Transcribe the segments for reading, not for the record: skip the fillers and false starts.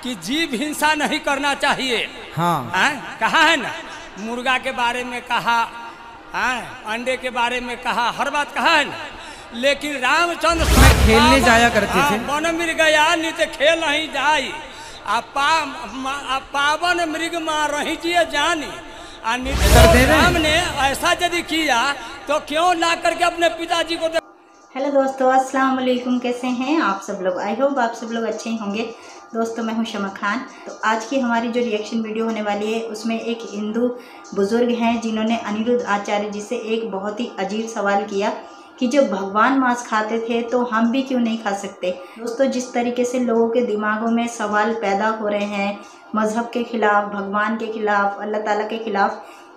कि जीव हिंसा नहीं करना चाहिए। हाँ, कहा है ना, मुर्गा के बारे में कहा, अंडे के बारे में कहा, हर बात कहा है ना। लेकिन रामचंद्र खेलने जाया करते थे। वन मृग गया नित खेल नहीं जाई, पावन मृग मार रही जानी। राम ने ऐसा यदि किया तो क्यों ला करके अपने पिताजी को। हेलो दोस्तों, अस्सलाम वालेकुम। कैसे हैं आप सब लोग? आई होप आप सब लोग अच्छे ही होंगे। दोस्तों, मैं हूं शमा खान। तो आज की हमारी जो रिएक्शन वीडियो होने वाली है उसमें एक हिंदू बुजुर्ग हैं जिन्होंने अनिरुद्ध आचार्य जी से एक बहुत ही अजीब सवाल किया कि जब भगवान मांस खाते थे तो हम भी क्यों नहीं खा सकते। दोस्तों, जिस तरीके से लोगों के दिमागों में सवाल पैदा हो रहे हैं मज़हब के ख़िलाफ़, भगवान के ख़िलाफ़, अल्लाह ताला के ख़िलाफ़,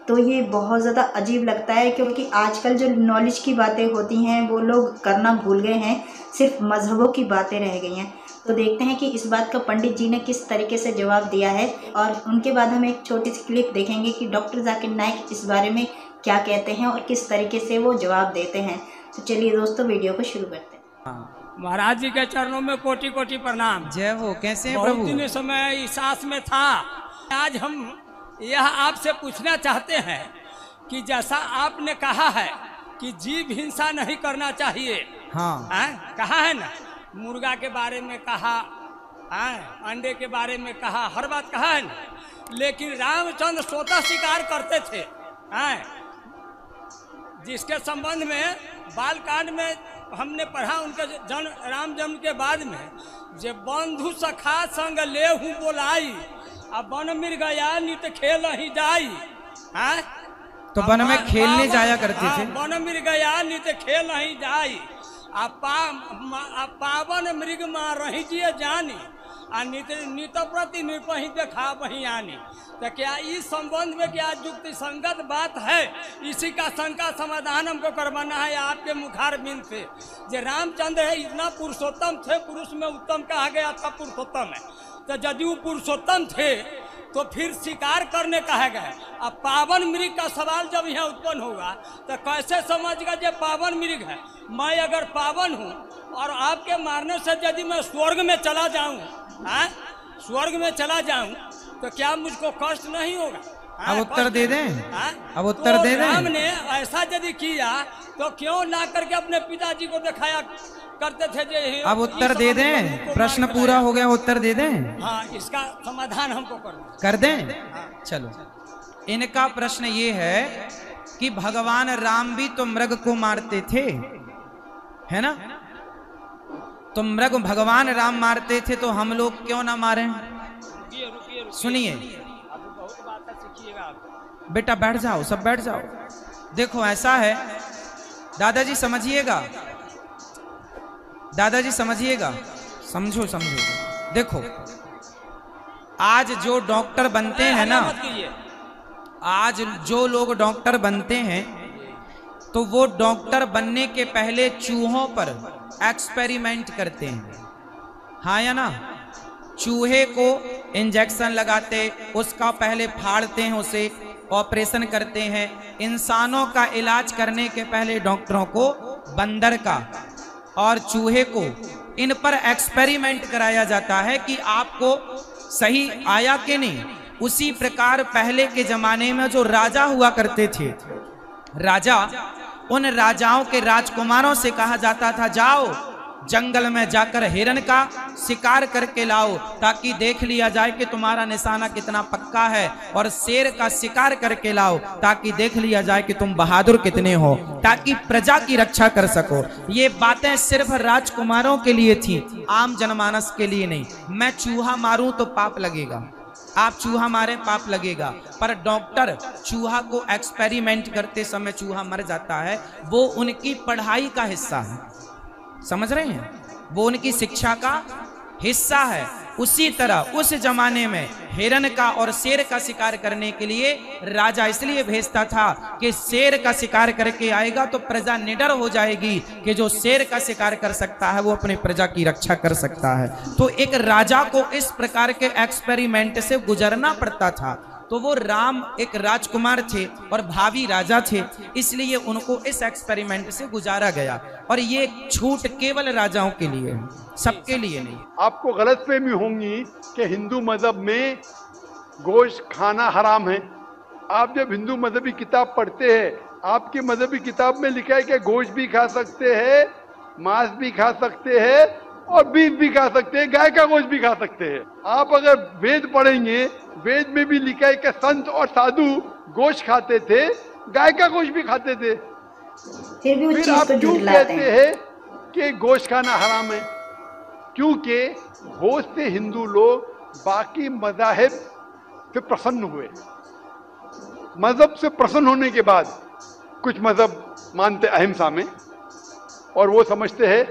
तो ये बहुत ज़्यादा अजीब लगता है। क्योंकि आजकल जो नॉलेज की बातें होती हैं वो लोग करना भूल गए हैं, सिर्फ मज़हबों की बातें रह गई हैं। तो देखते हैं कि इस बात का पंडित जी ने किस तरीके से जवाब दिया है, और उनके बाद हम एक छोटी सी क्लिप देखेंगे कि डॉक्टर जाकिर नाइक इस बारे में क्या कहते हैं और किस तरीके से वो जवाब देते हैं। तो चलिए दोस्तों, वीडियो को शुरू करते हैं। महाराज जी के चरणों में कोटि कोटि प्रणाम। जय हो। कैसे हैं प्रभु? बहुत समय इस सांस में था। आज हम यह आपसे पूछना चाहते हैं कि जैसा आपने कहा है कि जीव हिंसा नहीं करना चाहिए। हाँ, कहा है ना, मुर्गा के बारे में कहा, अंडे के बारे में कहा, हर बात कहा है ना। लेकिन रामचंद्र स्वतः शिकार करते थे, जिसके संबंध में बालकांड में हमने पढ़ा। उनके राम जन्म के बाद में जे बंधु सखा संग ले हूँ बोलाई, अब वन मृग गया नित खेल ही जाई। तो वन में खेलने जाया करते थे। वन मृग गया नित खेल ही जाई, पावन मृग मार रही जानी, नित प्रति निर्पही देखा वही आनी। तो क्या इस संबंध में क्या युक्ति संगत बात है? इसी का शंका समाधान हमको करवाना है आपके मुखार बिंद से। जो रामचंद्र है इतना पुरुषोत्तम थे, पुरुष में उत्तम कहा गया था, पुरुषोत्तम है। तो यदि वो पुरुषोत्तम थे तो फिर शिकार करने कहा गया। अब पावन मृग का सवाल जब यहाँ उत्पन्न होगा तो कैसे समझगा जो पावन मृग है? मैं अगर पावन हूँ और आपके मारने से यदि मैं स्वर्ग में चला जाऊँ, स्वर्ग में चला जाऊँ, तो क्या मुझको कष्ट नहीं होगा? अब उत्तर दे दें। अब उत्तर दे दें। राम ने ऐसा यदि किया तो क्यों ला करके अपने पिताजी को दिखाया करते थे? जे अब उत्तर दे दें। प्रश्न पूरा हो गया, उत्तर दे दें। हाँ, इसका समाधान हमको कर दें। चलो, इनका प्रश्न ये है कि भगवान राम भी तो मृग को मारते थे, है ना? तो मृग भगवान राम मारते थे तो हम लोग क्यों ना मारें? सुनिए बेटा, बैठ जाओ, सब बैठ जाओ। देखो ऐसा है, दादाजी समझिएगा, दादाजी समझिएगा, समझो समझो। देखो, आज जो डॉक्टर बनते हैं ना, आज जो लोग डॉक्टर बनते हैं तो वो डॉक्टर बनने के पहले चूहों पर एक्सपेरिमेंट करते हैं, हाँ या ना? चूहे को इंजेक्शन लगाते, उसका पहले फाड़ते हैं, उसे ऑपरेशन करते हैं। इंसानों का इलाज करने के पहले डॉक्टरों को बंदर का और चूहे को, इन पर एक्सपेरिमेंट कराया जाता है कि आपको सही आया कि नहीं। उसी प्रकार पहले के जमाने में जो राजा हुआ करते थे, राजा, उन राजाओं के राजकुमारों से कहा जाता था जाओ जंगल में जाकर हिरण का शिकार करके लाओ ताकि देख लिया जाए कि तुम्हारा निशाना कितना पक्का है, और शेर का शिकार करके लाओ ताकि देख लिया जाए कि तुम बहादुर कितने हो, ताकि प्रजा की रक्षा कर सको। ये बातें सिर्फ राजकुमारों के लिए थी, आम जनमानस के लिए नहीं। मैं चूहा मारूं तो पाप लगेगा, आप चूहा मारे पाप लगेगा, पर डॉक्टर चूहा को एक्सपेरिमेंट करते समय चूहा मर जाता है, वो उनकी पढ़ाई का हिस्सा है। समझ रहे हैं? वो उनकी शिक्षा का हिस्सा है। उसी तरह उस जमाने में हिरण का और शेर का शिकार करने के लिए राजा इसलिए भेजता था कि शेर का शिकार करके आएगा तो प्रजा निडर हो जाएगी कि जो शेर का शिकार कर सकता है वो अपनी प्रजा की रक्षा कर सकता है। तो एक राजा को इस प्रकार के एक्सपेरिमेंट से गुजरना पड़ता था। तो वो राम एक राजकुमार थे और भावी राजा थे, इसलिए उनको इस एक्सपेरिमेंट से गुजारा गया। और ये छूट केवल राजाओं के लिए है, सबके लिए नहीं। आपको गलतफहमी होंगी कि हिंदू मजहब में गोश्त खाना हराम है। आप जब हिंदू मजहबी किताब पढ़ते हैं, आपकी मजहबी किताब में लिखा है कि गोश्त भी खा सकते हैं, मांस भी खा सकते हैं और बीफ भी खा सकते हैं, गाय का गोश्त भी खा सकते हैं। आप अगर वेद पढ़ेंगे, वेद में भी लिखा है कि संत और साधु गोश्त खाते थे, गाय का गोश्त भी खाते थे। फिर आप क्यों कहते हैं कि गोश्त खाना हराम है? क्योंकि गोश्त से हिंदू लोग बाकी मज़ाहिब से प्रसन्न हुए। मजहब से प्रसन्न होने के बाद कुछ मजहब मानते अहिंसा में, और वो समझते हैं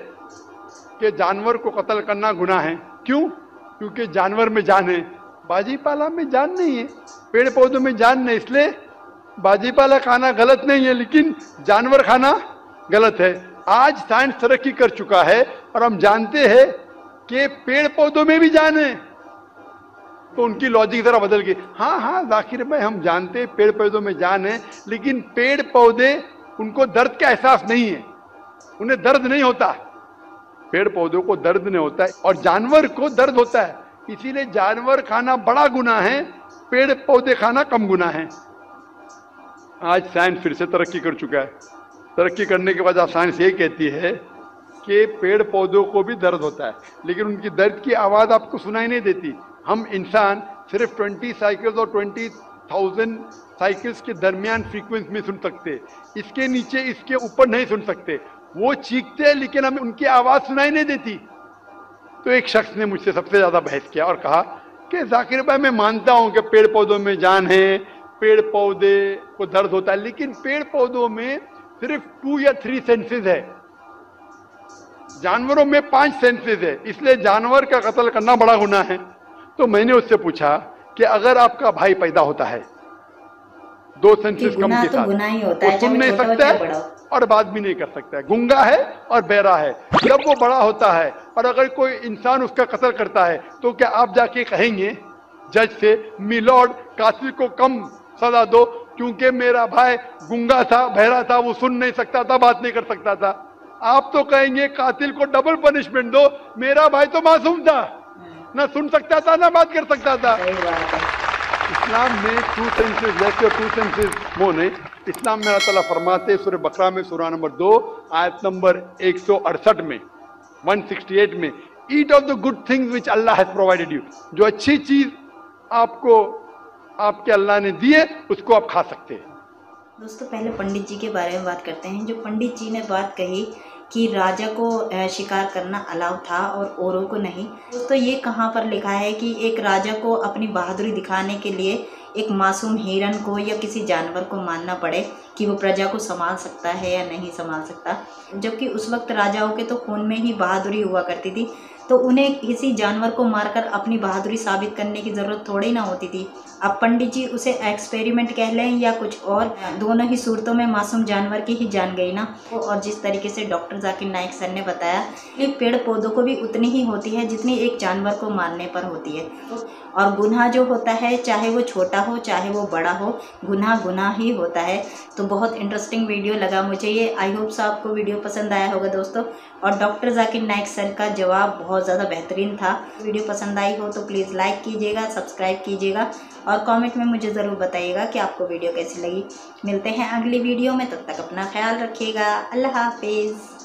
कि जानवर को कत्ल करना गुनाह है। क्यों? क्योंकि जानवर में जान है, बाजीपाला में जान नहीं है, पेड़ पौधों में जान नहीं, इसलिए बाजीपाला खाना गलत नहीं है, लेकिन जानवर खाना गलत है। आज साइंस तरक्की कर चुका है और हम जानते हैं कि पेड़ पौधों में भी जान है, तो उनकी लॉजिक जरा बदल गई। हाँ जाकिर भाई, हम जानते हैं पेड़ पौधों में जान है, लेकिन पेड़ पौधे उनको दर्द का एहसास नहीं है, उन्हें दर्द नहीं होता। पेड़ पौधों को दर्द नहीं होता है और जानवर को दर्द होता है, इसीलिए जानवर खाना बड़ा गुनाह है, पेड़ पौधे खाना कम गुनाह है। आज साइंस फिर से तरक्की कर चुका है। तरक्की करने के बाद साइंस ये कहती है कि पेड़ पौधों को भी दर्द होता है, लेकिन उनकी दर्द की आवाज़ आपको सुनाई नहीं देती। हम इंसान सिर्फ 20 साइकिल्स और 20,000 साइकिल्स के दरमियान फ्रीक्वेंसी में सुन सकते, इसके नीचे इसके ऊपर नहीं सुन सकते। वो चीखते हैं लेकिन हमें उनकी आवाज़ सुनाई नहीं देती। तो एक शख्स ने मुझसे सबसे ज़्यादा बहस किया और कहा कि जाकिर भाई, मैं मानता हूँ कि पेड़ पौधों में जान है, पेड़ पौधे को दर्द होता है, लेकिन पेड़ पौधों में सिर्फ 2 या 3 सेंसेस है, जानवरों में 5 सेंसेस है, इसलिए जानवर का कत्ल करना बड़ा गुनाह है। तो मैंने उससे पूछा कि अगर आपका भाई पैदा होता है 2 सेंसेस कम के साथ, वो सुन नहीं सकता है और बात भी नहीं कर सकता है, गूंगा है और बहरा है। जब वो बड़ा होता है और अगर कोई इंसान उसका कत्ल करता है, तो क्या आप जाके कहेंगे जज से, मिलॉर्ड कातिल को कम सजा दो क्योंकि मेरा भाई गूंगा था, बहरा था, वो सुन नहीं सकता था, बात नहीं कर सकता था? आप तो कहेंगे कातिल को डबल पनिशमेंट दो, मेरा भाई तो मासूम था, ना सुन सकता था ना बात कर सकता था। इस्लाम में 2 सेंसेस लेस और 2 सेंसेस मोर नहीं। इस्लाम में अल्लाह ताला फरमाते हैं सूरह बकरा में सूरह नंबर 2 आयत नंबर 168 में 168 में, eat of the good things which Allah has provided you. जो अच्छी चीज आपको आपके अल्लाह ने दी है उसको आप खा सकते हैं। दोस्तों, पहले पंडित जी के बारे में बात करते हैं। जो पंडित जी ने बात कही कि राजा को शिकार करना अलाउ था और औरों को नहीं, दोस्तों ये कहाँ पर लिखा है कि एक राजा को अपनी बहादुरी दिखाने के लिए एक मासूम हिरन को या किसी जानवर को मारना पड़े कि वो प्रजा को संभाल सकता है या नहीं संभाल सकता? जबकि उस वक्त राजाओं के तो खून में ही बहादुरी हुआ करती थी, तो उन्हें किसी जानवर को मारकर अपनी बहादुरी साबित करने की ज़रूरत थोड़ी ना होती थी। अब पंडित जी उसे एक्सपेरिमेंट कह लें या कुछ और, दोनों ही सूरतों में मासूम जानवर की ही जान गई ना। और जिस तरीके से डॉक्टर जाकिर नाइक सर ने बताया कि पेड़ पौधों को भी उतनी ही होती है जितनी एक जानवर को मारने पर होती है। और गुनाह जो होता है, चाहे वो छोटा हो चाहे वो बड़ा हो, गुनाह गुनाह ही होता है। तो बहुत इंटरेस्टिंग वीडियो लगा मुझे ये। आई होप सो आपको वीडियो पसंद आया होगा दोस्तों। और डॉक्टर जाकिर नाइक सर का जवाब बहुत ज़्यादा बेहतरीन था। वीडियो पसंद आई हो तो प्लीज़ लाइक कीजिएगा, सब्सक्राइब कीजिएगा और कमेंट में मुझे ज़रूर बताइएगा कि आपको वीडियो कैसी लगी। मिलते हैं अगली वीडियो में, तब तक अपना ख्याल रखिएगा। अल्लाह हाफिज़।